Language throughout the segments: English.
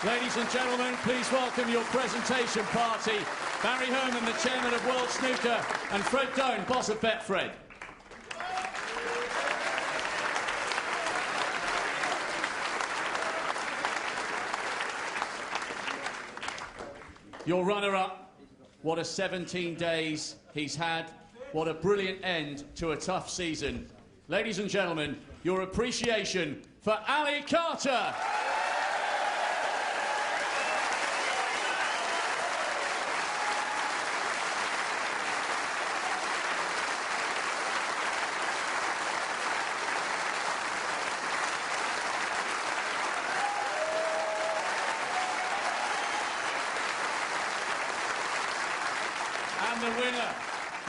Ladies and gentlemen, please welcome your presentation party, Barry Herman, the chairman of World Snooker, and Fred Doan, boss of Betfred. Your runner-up, what a 17 days he's had. What a brilliant end to a tough season. Ladies and gentlemen, your appreciation for Ali Carter. And the winner,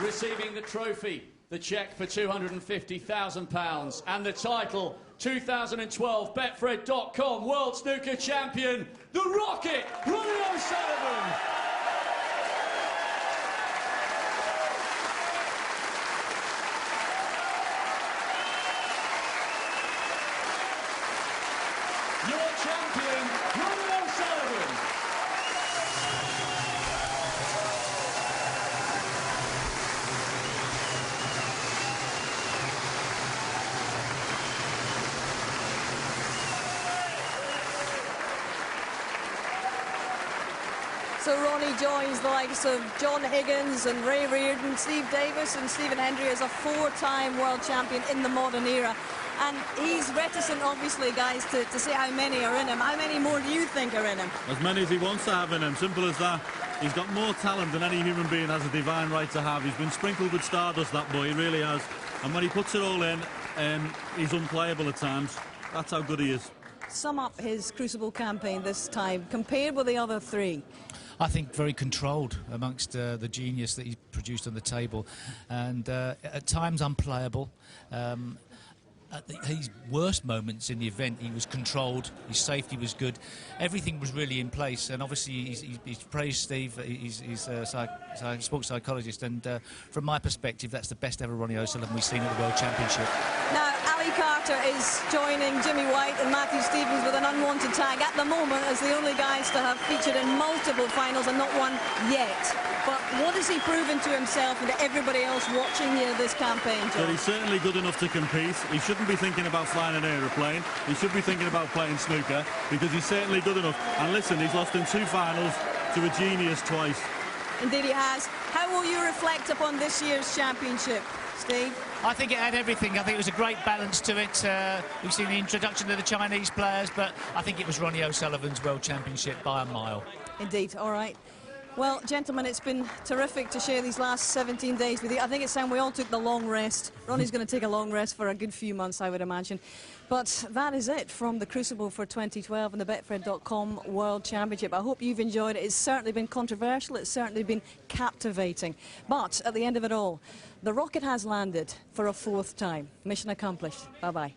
receiving the trophy, the cheque for £250,000 and the title, 2012 Betfred.com World Snooker Champion, the Rocket, Ronnie O'Sullivan. Your champion, Ronnie O'Sullivan. So Ronnie joins the likes of John Higgins and Ray Reardon, Steve Davis and Stephen Hendry as a four-time world champion in the modern era. And he's reticent, obviously, guys, to say how many are in him. How many more do you think are in him? As many as he wants to have in him, simple as that. He's got more talent than any human being has a divine right to have. He's been sprinkled with stardust, that boy, he really has. And when he puts it all in, he's unplayable at times. That's how good he is. Sum up his Crucible campaign this time, compared with the other three. I think very controlled amongst the genius that he produced on the table, and at times unplayable. At his worst moments in the event, he was controlled, his safety was good, everything was really in place, and obviously he's praised Steve, he's a sports psychologist, and from my perspective, that's the best ever Ronnie O'Sullivan we've seen at the World Championship. Now, Ali Carter is joining Jimmy White and Matthew Stevens with an unwanted tag at the moment as the only guys to have featured in multiple finals and not one yet. But what has he proven to himself and to everybody else watching here this campaign, John? Well, he's certainly good enough to compete. He shouldn't be thinking about flying an aeroplane. He should be thinking about playing snooker because he's certainly good enough. And listen, he's lost in two finals to a genius twice. Indeed he has. How will you reflect upon this year's championship, Steve? I think it had everything. I think it was a great balance to it. We've seen the introduction of the Chinese players, but I think it was Ronnie O'Sullivan's World Championship by a mile. Indeed, all right. Well, gentlemen, it's been terrific to share these last 17 days with you. I think it's time we all took the long rest. Ronnie's going to take a long rest for a good few months, I would imagine. But that is it from the Crucible for 2012 and the Betfred.com World Championship. I hope you've enjoyed it. It's certainly been controversial. It's certainly been captivating. But at the end of it all, the rocket has landed for a fourth time. Mission accomplished. Bye-bye.